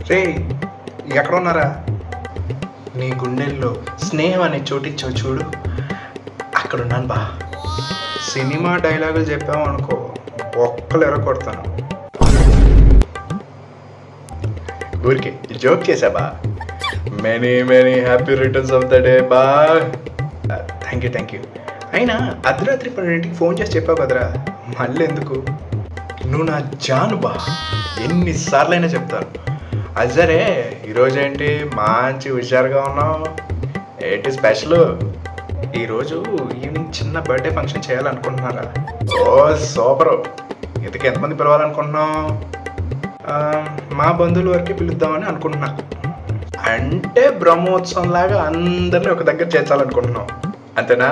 రే ఎక్కడ ఉన్నారా? నీ గుండెల్లో స్నేహం అనే చోటిచ్చావు చూడు, అక్కడున్నాను బా. సినిమా డైలాగులు చెప్పాము అనుకో, ఒక్కలు ఎరగొడతాను. ఊరికే జోక్ చేసాబా. Many many happy returns of the day బా. Thank you. అయినా అర్ధరాత్రి 12ంటికి ఫోన్ చేసి చెప్పావు కదరా, మళ్ళీ ఎందుకు? నువ్వు నా జాను బా, ఎన్నిసార్లైనా చెప్తాను. అది సరే, ఈరోజు ఏంటి మంచి హుషారుగా ఉన్నావు? ఏంటి స్పెషల్? ఈరోజు ఈవినింగ్ చిన్న బర్త్డే ఫంక్షన్ చేయాలనుకుంటున్నారా? ఓ సూపరు. ఇంతకు ఎంతమంది పిలవాలనుకుంటున్నావు? మా బంధువుల వరకు పిలుద్దామని అనుకుంటున్నా. అంటే బ్రహ్మోత్సవం లాగా అందరినీ ఒక దగ్గర చేర్చాలనుకుంటున్నాం, అంతేనా?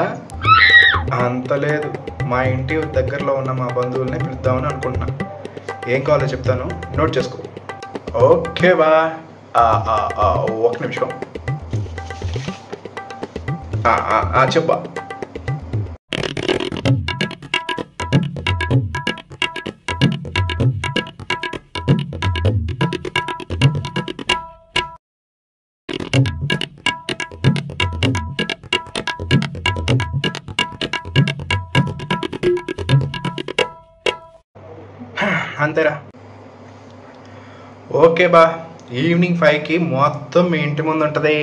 అంత లేదు, మా ఇంటి దగ్గరలో ఉన్న మా బంధువుల్ని పిలుద్దామని అనుకుంటున్నా. ఏం కావాలో చెప్తాను, నోట్ చేసుకో. ఓకే బా. ఒక నిమిషం. చెప్పా. అంతేరా. ఓకే బా, ఈవినింగ్ 5కి మొత్తం మీ ఇంటి ముందు ఉంటుంది.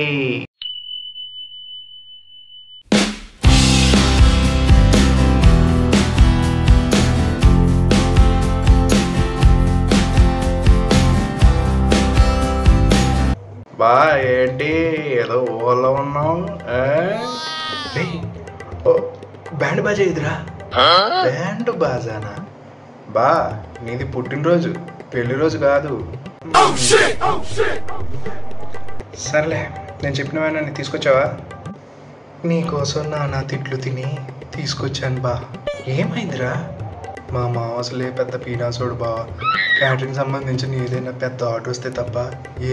బా ఏంటి ఏదో ఊళ్ళో ఉన్నావు? బ్యాండ్ బాజా ఇదిరా. బ్యాండ్ బాజానా? బా నీది పుట్టినరోజు, పెళ్లి రోజు కాదు. సర్లే, నేను చెప్పినవైనా నీ తీసుకొచ్చావా? నీకోసం నా తిట్లు తిని తీసుకొచ్చాను బా. ఏమైందిరా? మా మామ అసలే పెద్ద పీనాసోడు బా. క్యాటరింగ్ సంబంధించిన ఏదైనా పెద్ద ఆర్డర్ వస్తే తప్ప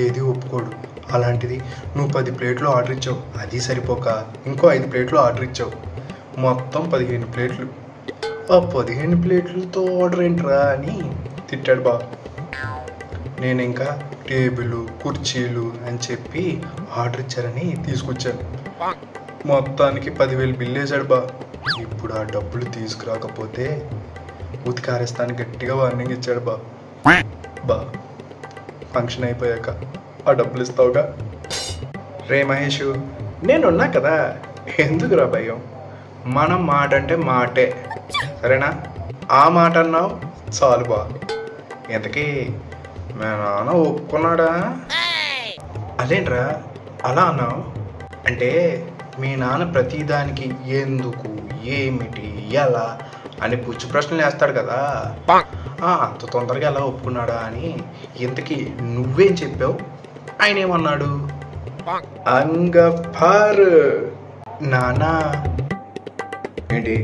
ఏది ఒప్పుకోడు. అలాంటిది నువ్వు 10 ప్లేట్లు ఆర్డర్ ఇచ్చావు, అది సరిపోక ఇంకో 5 ప్లేట్లు ఆర్డర్ ఇచ్చావు. మొత్తం 15 ప్లేట్లు. ఆ 15 ప్లేట్లతో ఆర్డర్ ఏంట్రా అని తిట్టాడు బా. నేను ఇంకా టేబుల్ కుర్చీలు అని చెప్పి ఆర్డర్ ఇచ్చారని తీసుకొచ్చాను. మొత్తానికి 10,000 బిల్ వేసాడు బా. ఇప్పుడు ఆ డబ్బులు తీసుకురాకపోతే ఉతికారేస్తాను గట్టిగా వార్నింగ్ ఇచ్చాడు బా. బా ఫంక్షన్ అయిపోయాక ఆ డబ్బులు ఇస్తావుగా? రే మహేష్, నేనున్నా కదా, ఎందుకురా భయం? మనం మాట అంటే మాటే, సరేనా? ఆ మాట అన్నావు చాలు బా. ఇంతకీ మా నాన్న ఒప్పుకున్నాడా? అదేంట్రా అలా అన్నావు? అంటే మీ నాన్న ప్రతిదానికి ఎందుకు, ఏమిటి, ఎలా అని పుచ్చు ప్రశ్నలు వేస్తాడు కదా, అంత తొందరగా ఎలా ఒప్పుకున్నాడా అని. ఇంతకీ నువ్వేం చెప్పావు? ఆయన ఏమన్నాడు? అంగపార్ నానా ఏంటి?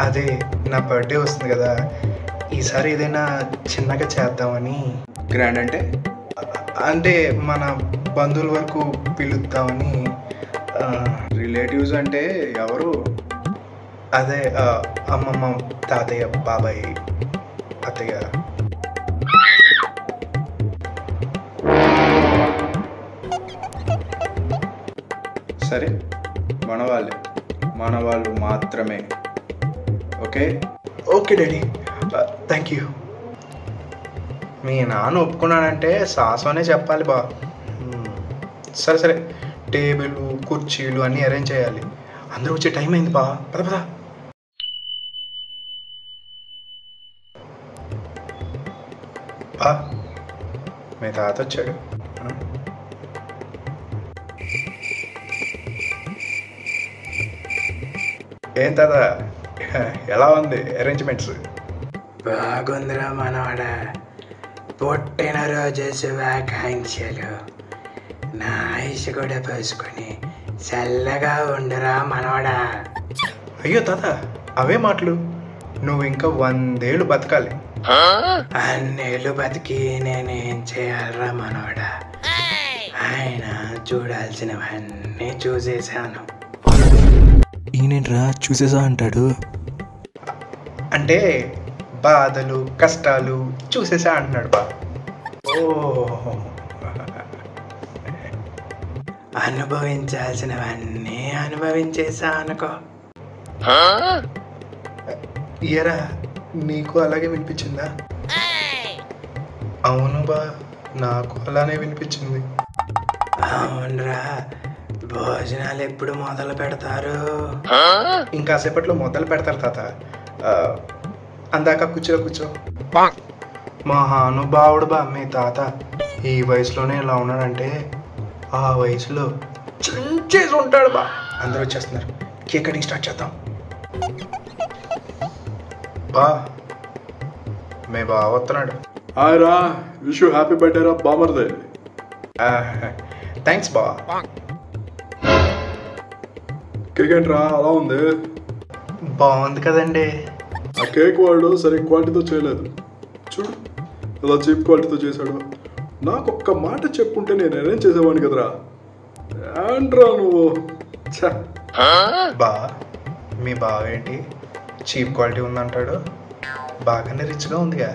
అదే నా బర్త్డే వస్తుంది కదా, ఈసారి ఏదైనా చిన్నగా చేద్దామని. గ్రాండ్ అంటే అంటే మన బంధువుల వరకు పిలుద్దామని. రిలేటివ్స్ అంటే ఎవరు? అదే అమ్మమ్మ, తాతయ్య, బాబాయ్, అత్తయ్య. సరే, మన వాళ్ళు మాత్రమే. Okay daddy, thank you. మీ నాన్న ఒప్పుకున్నాడంటే సాసోనే చెప్పాలి బా. సరే, టేబుల్ కుర్చీలు అన్నీ అరేంజ్ చేయాలి. అందరూ వచ్చే టైం అయింది బా, పద. బా మీ తాత వచ్చాడు. ఏం తాత, ఎలా ఉంది అరేంజ్మెంట్స్? బాగుందిరా మనవాడా, పుట్టినరోజు శుభాకాంక్షలు. నా ఆయుష్ కూడా పోసుకొని చల్లగా ఉండరా మనవాడా. అయ్యో తాత, అవే మాటలు. నువ్వు ఇంకా 100 ఏళ్ళు బతకాలి. అన్నేళ్ళు బతికి నేనేం చేయాలరా మనవాడా? ఆయన చూడాల్సినవన్నీ చూసేశాను. ఈయనేంట్రా చూసేసా అంటాడు? అంటే బాధలు కష్టాలు చూసేసా అంటున్నాడు బా. ఓ అనుభవించాల్సినవన్నీ అనుభవించేసా అనుకో. ఇయరా నీకు అలాగే వినిపించిందా? అవును బా, నాకు అలానే వినిపించింది. అవునరా, భోజనాలు ఎప్పుడు మొదలు పెడతారు? ఇంకాసేపట్లో మొదలు పెడతారు తాత. అందాక కూర్చో. మహానుభావుడు బా మీ తాత. ఈ వయసులోనే ఇలా ఉన్నాడంటే ఆ వయసులో చించేసి ఉంటాడు బా. అందరూ వచ్చేస్తున్నారు, కేక్ కటింగ్ స్టార్ట్ చేద్దాం. బా మీ బావ వస్తున్నాడు. హాయ్ రా, విష్ యూ హ్యాపీ బర్త్డే రా బామర్దే. థ్యాంక్స్ బా. కేక్ ఏంట్రా అలా ఉంది? బాగుంది కదండి. ఆ కేక్ వాడు సరే క్వాలిటీతో చేయలేదు, చూడు ఇలా చీప్ క్వాలిటీతో చేశాడు. నాకు ఒక్క మాట చెప్పుంటే నేను అరేంజ్ చేసేవాడిని కదరా. ఏంట్రా నువ్వు? బా మీ బావ ఏంటి చీప్ క్వాలిటీ ఉందంటాడు? బాగానే రిచ్గా ఉందిగా.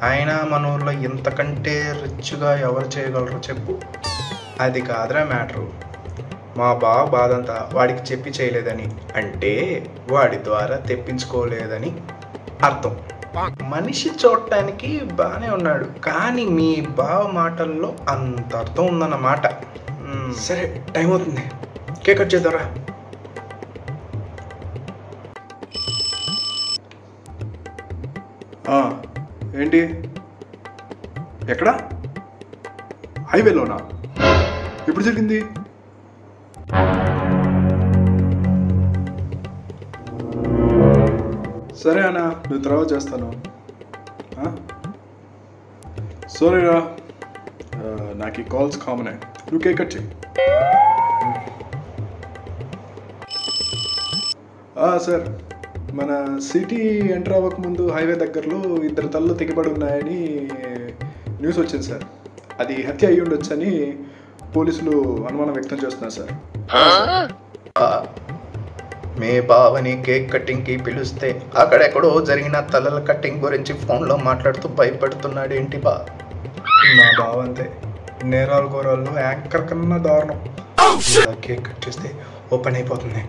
అయినా మన ఊర్లో ఇంతకంటే రిచ్గా ఎవరు చేయగలరు చెప్పు? అది కాదురా మ్యాటరు. మా బావ బాధంతా వాడికి చెప్పి చేయలేదని, అంటే వాడి ద్వారా తెప్పించుకోలేదని అర్థం. మనిషి చూడటానికి బాగానే ఉన్నాడు, కానీ మీ బావ మాటల్లో అంత అర్థం ఉందన్నమాట. సరే టైం అవుతుంది, కేక్ కట్ చేద్దారా. ఏంటి ఎక్కడా? హైవేలోనా? ఎప్పుడు జరిగింది? సరే అన్న, నేను తర్వాత చేస్తాను. సారీరా, నాకు ఈ కాల్స్ కామనే. నువ్వు కేక్ కట్ చేయి. సార్, మన సిటీ ఎంటర్ అవ్వకముందు హైవే దగ్గరలో 2 తలలు తెగిపడి ఉన్నాయని న్యూస్ వచ్చింది సార్. అది హత్య అయ్యి ఉండొచ్చని పోలీసులు అనుమానం వ్యక్తం చేస్తున్నారు సార్. మీ బావని కేక్ కటింగ్కి పిలిస్తే అక్కడెక్కడో జరిగిన తలల కటింగ్ గురించి ఫోన్లో మాట్లాడుతూ భయపడుతున్నాడు ఏంటి బా? మా బావ అంతే, నేరాలు ఘోరాల్లో యాంకర్ కన్నా దారుణం. కేక్ కట్ చేస్తే ఓపెన్ అయిపోతుంది.